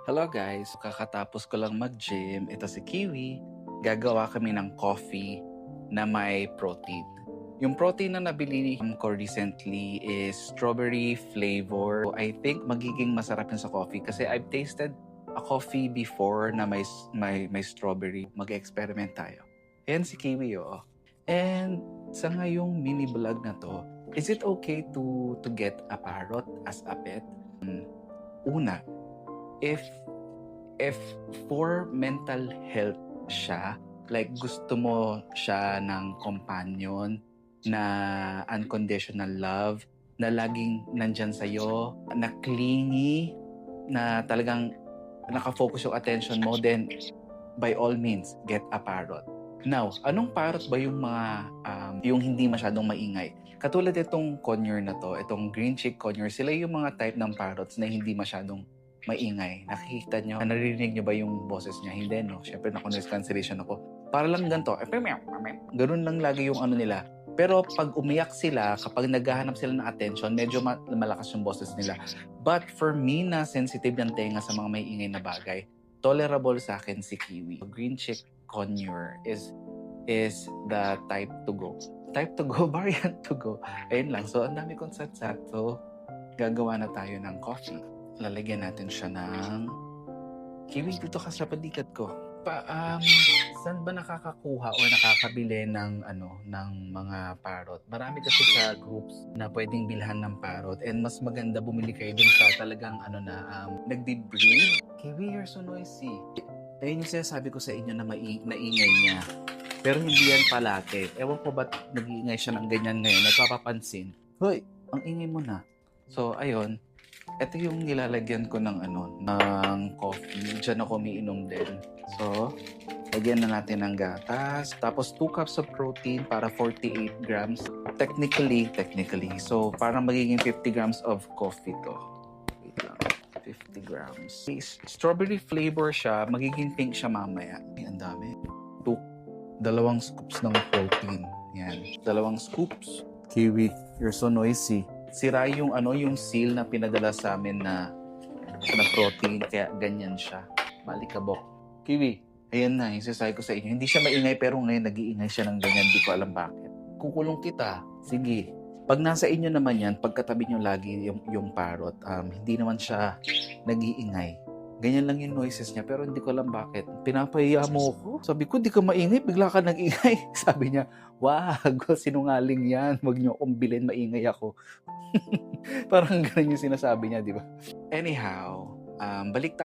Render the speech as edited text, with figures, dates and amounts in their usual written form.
Hello guys, kakatapos ko lang mag-gym. Ito si Kiwi. Gagawa kami ng coffee na may protein. Yung protein na nabili ko recently is strawberry flavor. I think magiging masarap yun sa coffee kasi I've tasted a coffee before na may strawberry. Mag-experiment tayo. Ayan si Kiwi, oh. And sa ngayong mini vlog na to, is it okay to get a parrot as a pet? Una, if if for mental health siya, like gusto mo siya ng companion na unconditional love, na laging nandyan sa'yo, na clingy, na talagang nakafocus yung attention mo, then by all means, get a parrot. Now, anong parrot ba yung mga, yung hindi masyadong maingay? Katulad itong conure na to, itong green cheek conure, sila yung mga type ng parrots na hindi masyadong maingay. Nakikita nyo, naririnig nyo ba yung boses niya? Hindi, no? Siyempre, na-noise cancellation ako. Para lang ganito, ganun lang lagi yung ano nila. Pero pag umiyak sila, kapag naghahanap sila ng attention, medyo malakas yung boses nila. But for me na sensitive yung tenga sa mga may ingay na bagay, tolerable sa akin si Kiwi. Green cheek conure is the type to go. Type to go, variant to go. Ayun lang. So, ang dami kong satsat. So, gagawa na tayo ng coffee. Lalagyan natin siya ng Kiwi. Dito ka sa padikat ko. Saan ba nakakakuha o nakakabili ng mga parrot? Marami kasi sa groups na pwedeng bilhan ng parrot, and mas maganda bumili kayo dun sa talagang nagdi-breed. Kiwi, you're so noisy. Ayun yung sinasabi ko sa inyo na naingay niya. Pero hindi yan palate. Ewan ko ba't nag-iingay siya ng ganyan ngayon. Nagpapapansin. Hoy, ang ingay mo na. So, ayun. Ito yung nilalagyan ko ng coffee. Diyan ako umiinom din. So, lagyan na natin ng gatas. Tapos 2 cups of protein para 48 grams. Technically. So, parang magiging 50 grams of coffee to. Wait lang. 50 grams. Strawberry flavor siya. Magiging pink siya mamaya. Ay, ang dami. 2 scoops ng protein. Yan. 2 scoops. Kiwi, you're so noisy. Sira yung seal na pinadala sa amin na protein, kaya ganyan siya. Malikabok. Kiwi, ayan na, yung sasabi ko sa inyo. Hindi siya maingay pero ngayon nag-iingay siya ng ganyan. Di ko alam bakit. Kukulong kita. Sige. Pag nasa inyo naman yan, pagkatabi nyo lagi yung parrot, hindi naman siya nag-iingay. Ganyan lang yung noises niya, pero hindi ko alam bakit. Pinapahiya mo ko. Sabi ko, di ka maingay, bigla ka nag-ingay. Sabi niya, wag, sinungaling yan. Huwag niyo akong bilhin, maingay ako. Parang ganun yung sinasabi niya, di ba? Anyhow, balik